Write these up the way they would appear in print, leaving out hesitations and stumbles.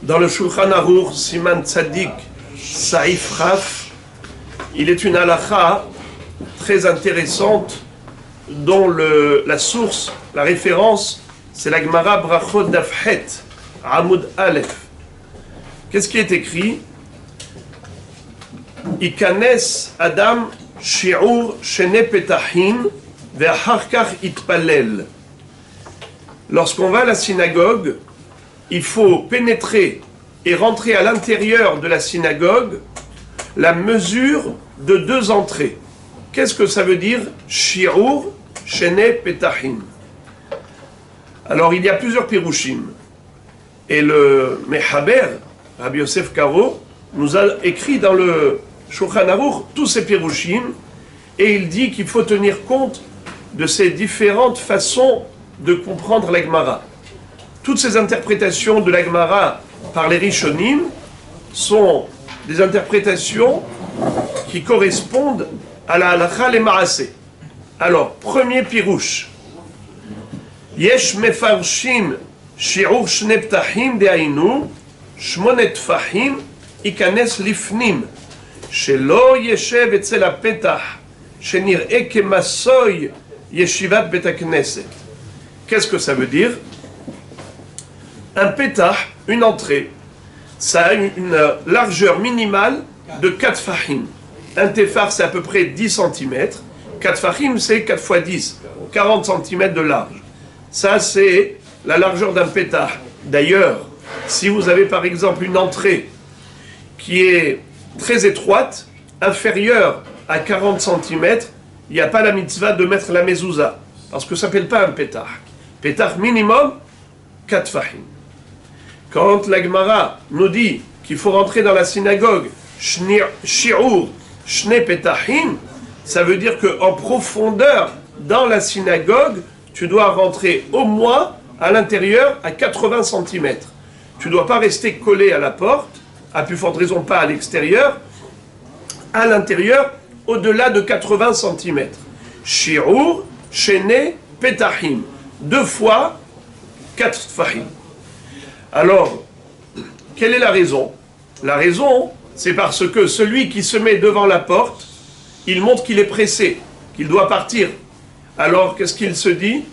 Dans le Shulchan Aruch, Siman Tzadik, Saïf Raf, il est une halakha très intéressante dont la source, la référence, c'est la Gemara Brachot Dafhet, Amud Aleph. Qu'est-ce qui est écrit? Ikanes Adam Shi'ur Shene Petahim Ve'achar Kach Itpalel. Lorsqu'on va à la synagogue, il faut pénétrer et rentrer à l'intérieur de la synagogue la mesure de 2 entrées. Qu'est-ce que ça veut dire? Shi'ur Shene Petahim. Alors il y a plusieurs pirushim. Et le Mechaber, Rabbi Yosef Karo, nous a écrit dans le Shulchan Aruch tous ces pirushim, et il dit qu'il faut tenir compte de ces différentes façons de comprendre la Gemara. Toutes ces interprétations de la Gemara par les Rishonim sont des interprétations qui correspondent à la halakha les maaseh. Alors, premier pirouche. Yesh mefarshim shi'ur shne ptahim de'ainu shmonet tfahim ikanes lifnim shelo yeshev etzel hapetach shenir'e kemasoy yeshivat bet hakneset. Qu'est-ce que ça veut dire? Un pétah, une entrée, ça a une largeur minimale de 4 fahim. Un téphar, c'est à peu près 10 cm. 4 fahim, c'est 4 x 10, 40 cm de large. Ça, c'est la largeur d'un pétah. D'ailleurs, si vous avez par exemple une entrée qui est très étroite, inférieure à 40 cm, il n'y a pas la mitzvah de mettre la mezouza, parce que ça ne s'appelle pas un pétah. Pétah minimum, 4 fahim. Quand la Gemara nous dit qu'il faut rentrer dans la synagogue, shi'ur shne petahim, ça veut dire qu'en profondeur, dans la synagogue, tu dois rentrer au moins à l'intérieur à 80 cm. Tu ne dois pas rester collé à la porte, à plus forte raison pas à l'extérieur, à l'intérieur, au-delà de 80 cm. Shi'ur shne petahim. 2 fois 4 fahim. Alors, quelle est la raison? La raison, c'est parce que celui qui se met devant la porte, il montre qu'il est pressé, qu'il doit partir. Alors, qu'est-ce qu'il se dit?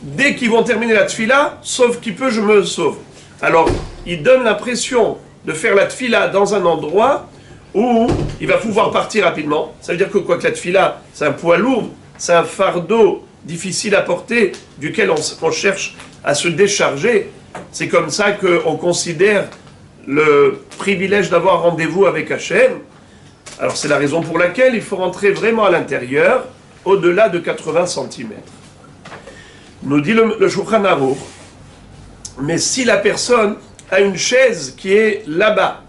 Dès qu'ils vont terminer la tfila, sauve qui peut, je me sauve. Alors, il donne l'impression de faire la tfila dans un endroit où il va pouvoir partir rapidement. Ça veut dire que quoi que la tfila, c'est un poids lourd, c'est un fardeau difficile à porter, duquel on cherche à se décharger. C'est comme ça qu'on considère le privilège d'avoir rendez-vous avec Hachem. Alors c'est la raison pour laquelle il faut rentrer vraiment à l'intérieur, au-delà de 80 cm. Nous dit le Shulchan Aruch, mais si la personne a une chaise qui est là-bas,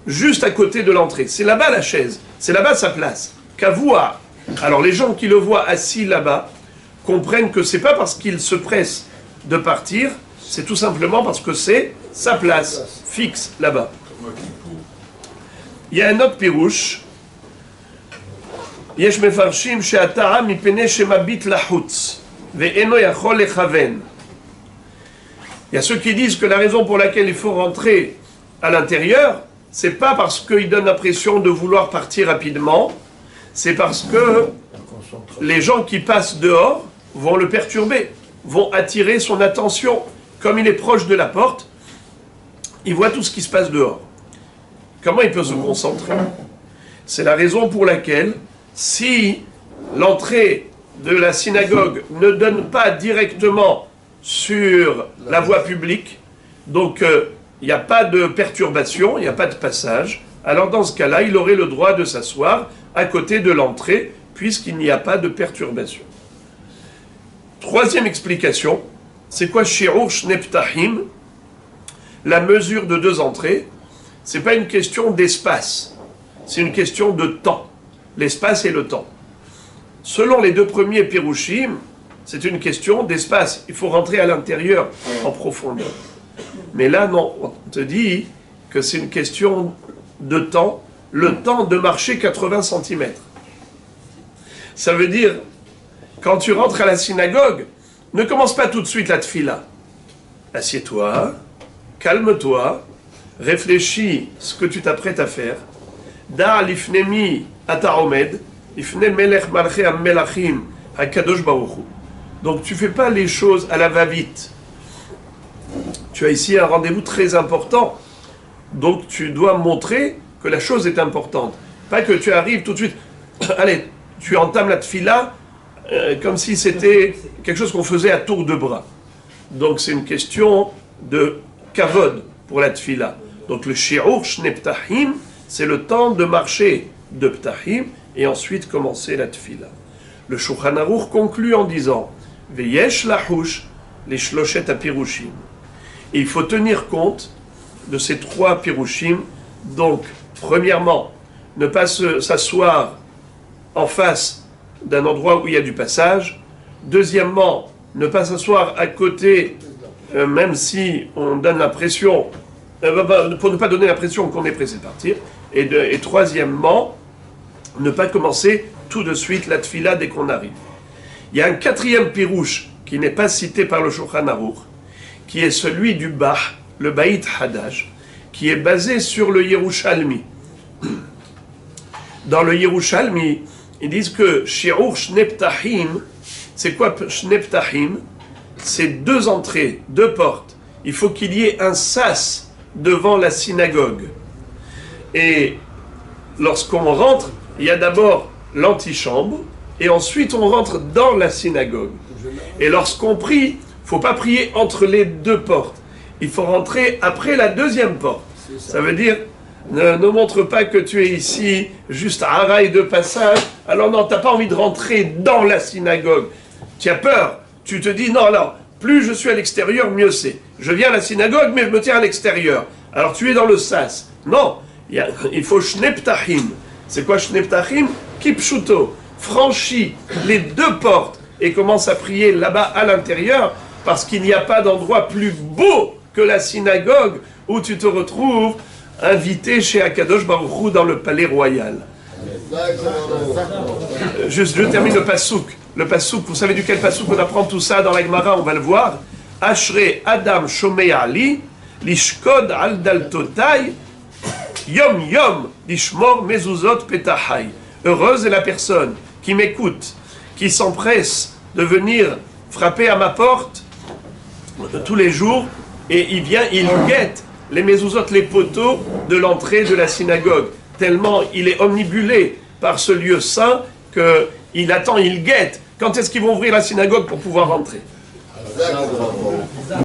juste à côté de l'entrée, c'est là-bas la chaise, c'est là-bas sa place, Kavua. Alors les gens qui le voient assis là-bas comprennent que c'est pas parce qu'il se presse de partir, c'est tout simplement parce que c'est sa place fixe là-bas. Il y a un autre pirouche. Yesh mefarshim she'ata'am mipene shemabit lahutz ve'eno yachol lechaven. Il y a ceux qui disent que la raison pour laquelle il faut rentrer à l'intérieur, c'est pas parce qu'il donne l'impression de vouloir partir rapidement, c'est parce que les gens qui passent dehors vont le perturber, vont attirer son attention. Comme il est proche de la porte, il voit tout ce qui se passe dehors. Comment il peut se concentrer? C'est la raison pour laquelle, si l'entrée de la synagogue ne donne pas directement sur la voie publique, donc il n'y a pas de perturbation, il n'y a pas de passage, alors dans ce cas-là, il aurait le droit de s'asseoir à côté de l'entrée, puisqu'il n'y a pas de perturbation. Troisième explication, c'est quoi shi'ur shne ptahim? La mesure de 2 entrées, c'est pas une question d'espace, c'est une question de temps. L'espace et le temps. Selon les 2 premiers pirushim, c'est une question d'espace. Il faut rentrer à l'intérieur, en profondeur. Mais là, non, on te dit que c'est une question de temps, le temps de marcher 80 cm. Ça veut dire, quand tu rentres à la synagogue, ne commence pas tout de suite la tfila. assieds-toi, calme-toi, réfléchis ce que tu t'apprêtes à faire. Da lifnemi ataromed, ifne melech malchei melachim hakadosh baruch hu. Donc tu fais pas les choses à la va-vite. Tu as ici un rendez-vous très important. Donc tu dois montrer que la chose est importante. Pas que tu arrives tout de suite, allez, tu entames la tfila comme si c'était quelque chose qu'on faisait à tour de bras. Donc c'est une question de kavod pour la tfila. Donc le shi'ur shne ptahim, c'est le temps de marcher de ptahim et ensuite commencer la tfila. Le Shulchan Aruch conclut en disant Veyesh lahush les shloshet apirushim. Et il faut tenir compte de ces 3 pirushim. Donc, premièrement, ne pas s'asseoir en face d'un endroit où il y a du passage. Deuxièmement, ne pas s'asseoir à côté, même si on donne l'impression, pour ne pas donner l'impression qu'on est pressé de partir. Et troisièmement, ne pas commencer tout de suite la tfila dès qu'on arrive. Il y a un 4e pirouche qui n'est pas cité par le Shulchan Aruch, qui est celui du Bah, le Beit Hadash, qui est basé sur le Yerushalmi. Dans le Yerushalmi, ils disent que Shi'ur Shne Ptahim, c'est quoi Shne Ptahim? C'est 2 entrées, 2 portes. Il faut qu'il y ait un sas devant la synagogue. Et lorsqu'on rentre, il y a d'abord l'antichambre, et ensuite on rentre dans la synagogue. Et lorsqu'on prie, il ne faut pas prier entre les 2 portes. Il faut rentrer après la 2e porte. Ça veut dire, ne montre pas que tu es ici juste à un rail de passage. Alors non, tu n'as pas envie de rentrer dans la synagogue. Tu as peur. Tu te dis, non, plus je suis à l'extérieur, mieux c'est. Je viens à la synagogue, mais je me tiens à l'extérieur. Alors tu es dans le sas. Non, il faut Shne Ptahim. C'est quoi Shne Ptahim? Kipshuto. Franchis les 2 portes et commence à prier là-bas à l'intérieur, parce qu'il n'y a pas d'endroit plus beau que la synagogue où tu te retrouves invité chez Akadosh Baruch Hu dans le palais royal. Juste, je termine le pasouk. Le pasouk, vous savez duquel pasouk on apprend tout ça dans la Gemara, on va le voir. Ashrei Adam Shomei Ali, Lishkod al Daltotai, Yom Yom, Lishmor Mezuzot Petahai. Heureuse est la personne qui m'écoute, qui s'empresse de venir frapper à ma porte tous les jours, et il guette les mezuzot, les poteaux de l'entrée de la synagogue, tellement il est omnibulé par ce lieu saint qu'il attend, il guette. Quand est-ce qu'ils vont ouvrir la synagogue pour pouvoir rentrer?